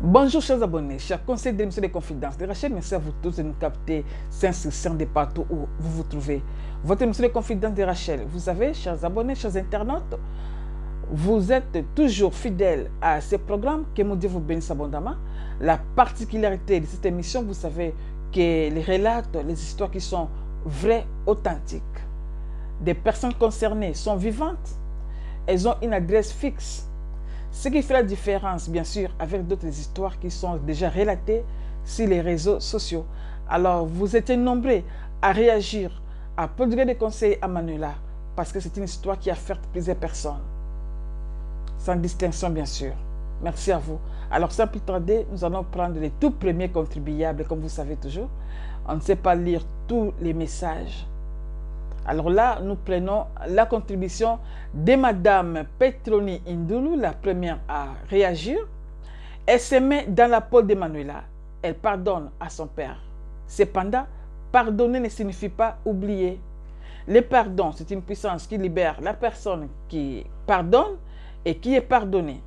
Bonjour chers abonnés, chers conseils d'émission des confidences de Rachel, merci à vous tous de nous capter Saint-Christian de partout où vous vous trouvez. Votre émission des confidences de Rachel, vous savez, chers abonnés, chers internautes, vous êtes toujours fidèles à ces programmes, que mon Dieu vous bénisse abondamment. La particularité de cette émission, vous savez, que les relates, les histoires qui sont vraies, authentiques, des personnes concernées sont vivantes, elles ont une adresse fixe. Ce qui fait la différence, bien sûr, avec d'autres histoires qui sont déjà relatées sur les réseaux sociaux. Alors, vous étiez nombreux à réagir, à produire des conseils à Manuela, parce que c'est une histoire qui affecte plusieurs personnes. Sans distinction, bien sûr. Merci à vous. Alors, sans plus tarder, nous allons prendre les tout premiers contribuables, comme vous savez toujours. On ne sait pas lire tous les messages. Alors là, nous prenons la contribution de Madame Petroni Indulu, la première à réagir. Elle se met dans la peau de Manuela. Elle pardonne à son père. Cependant, pardonner ne signifie pas oublier. Le pardon, c'est une puissance qui libère la personne qui pardonne et qui est pardonnée.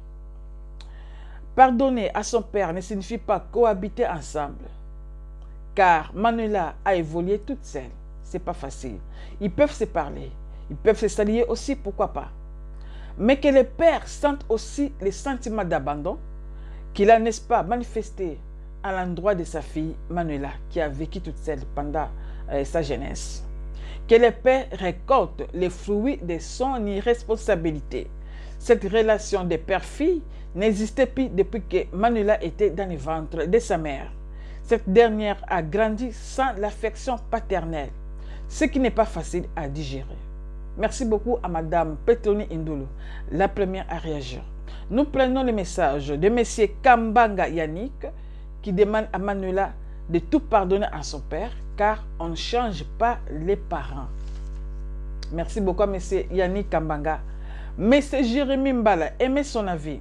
Pardonner à son père ne signifie pas cohabiter ensemble. Car Manuela a évolué toute seule. C'est pas facile. Ils peuvent se parler. Ils peuvent se saluer aussi, pourquoi pas. Mais que le père sente aussi les sentiments d'abandon qu'il a, n'est-ce pas, manifesté à l'endroit de sa fille Manuela, qui a vécu toute seule pendant sa jeunesse. Que le père récolte les fruits de son irresponsabilité. Cette relation de père-fille n'existait plus depuis que Manuela était dans le ventre de sa mère. Cette dernière a grandi sans l'affection paternelle, ce qui n'est pas facile à digérer. Merci beaucoup à Madame Petroni Indulu, la première à réagir. Nous prenons le message de M. Kambanga Yannick, qui demande à Manuela de tout pardonner à son père, car on ne change pas les parents. Merci beaucoup à M. Yannick Kambanga. M. Jérémy Mbala aimait son avis.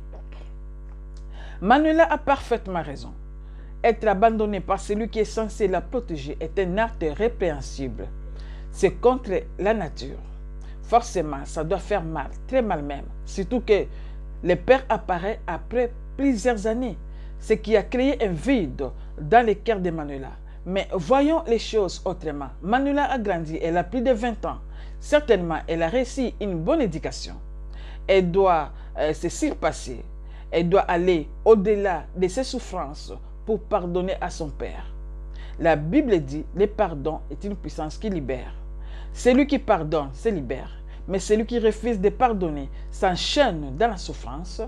Manuela a parfaitement raison. Être abandonné par celui qui est censé la protéger est un acte répréhensible. C'est contre la nature. Forcément, ça doit faire mal, très mal même. Surtout que le père apparaît après plusieurs années, ce qui a créé un vide dans le cœur de Manuela. Mais voyons les choses autrement. Manuela a grandi, elle a plus de 20 ans. Certainement, elle a reçu une bonne éducation. Elle doit se surpasser. Elle doit aller au-delà de ses souffrances pour pardonner à son père. La Bible dit, le pardon est une puissance qui libère. Celui qui pardonne se libère, mais celui qui refuse de pardonner s'enchaîne dans la souffrance,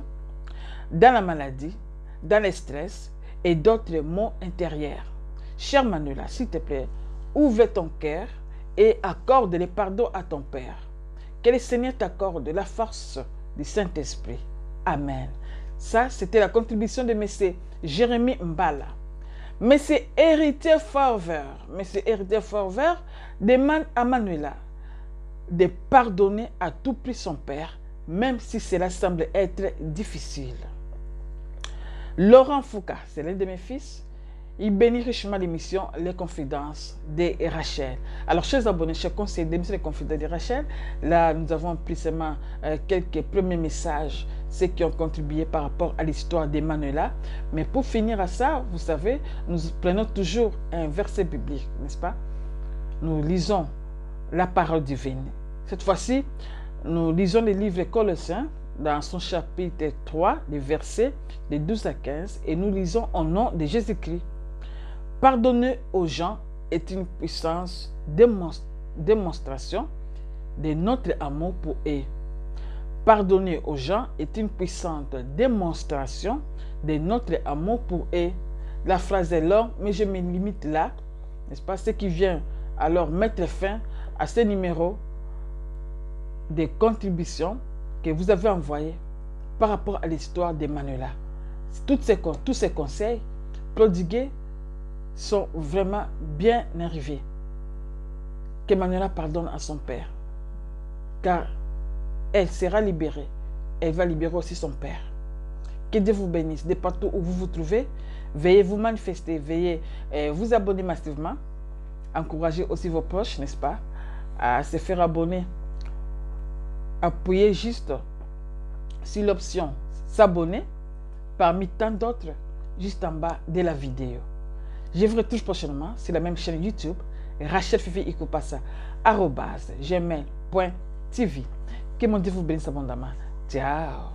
dans la maladie, dans le stress et d'autres maux intérieurs. Cher Manuela, s'il te plaît, ouvre ton cœur et accorde le pardon à ton père. Que le Seigneur t'accorde la force du Saint-Esprit. Amen. Ça, c'était la contribution de M. Jérémy Mbala. Mais c'est Héritier Forver demande à Manuela de pardonner à tout prix son père, même si cela semble être difficile. Laurent Foucault, c'est l'un de mes fils, il bénit richement l'émission Les Confidences de Rachel. Alors, chers abonnés, chers conseillers d'émission Les Confidences de Rachel, là, nous avons pris seulement quelques premiers messages, ceux qui ont contribué par rapport à l'histoire de Manuela. Mais pour finir à ça, vous savez, nous prenons toujours un verset biblique, n'est-ce pas? Nous lisons la parole divine. Cette fois-ci, nous lisons le livre Colossiens, dans son chapitre 3, les versets de 12 à 15, et nous lisons au nom de Jésus-Christ. Pardonner aux gens est une puissance démonstration de notre amour pour eux. Pardonner aux gens est une puissante démonstration de notre amour pour eux. La phrase est longue, mais je me limite là, n'est-ce pas? Ce qui vient alors mettre fin à ce numéro de contributions que vous avez envoyé par rapport à l'histoire de Manuela. Tous ces conseils prodigués sont vraiment bien arrivés. Que Manuela pardonne à son père, car elle sera libérée. Elle va libérer aussi son père. Que Dieu vous bénisse. De partout où vous vous trouvez, veuillez vous manifester, veuillez vous abonner massivement. Encouragez aussi vos proches, n'est-ce pas, à se faire abonner. Appuyez juste sur l'option s'abonner parmi tant d'autres juste en bas de la vidéo. Je vous retrouve prochainement sur la même chaîne YouTube, Rachel Fifi Ikupasa, @gmail.tv. Que mon Dieu vous bénisse abondamment. Ciao.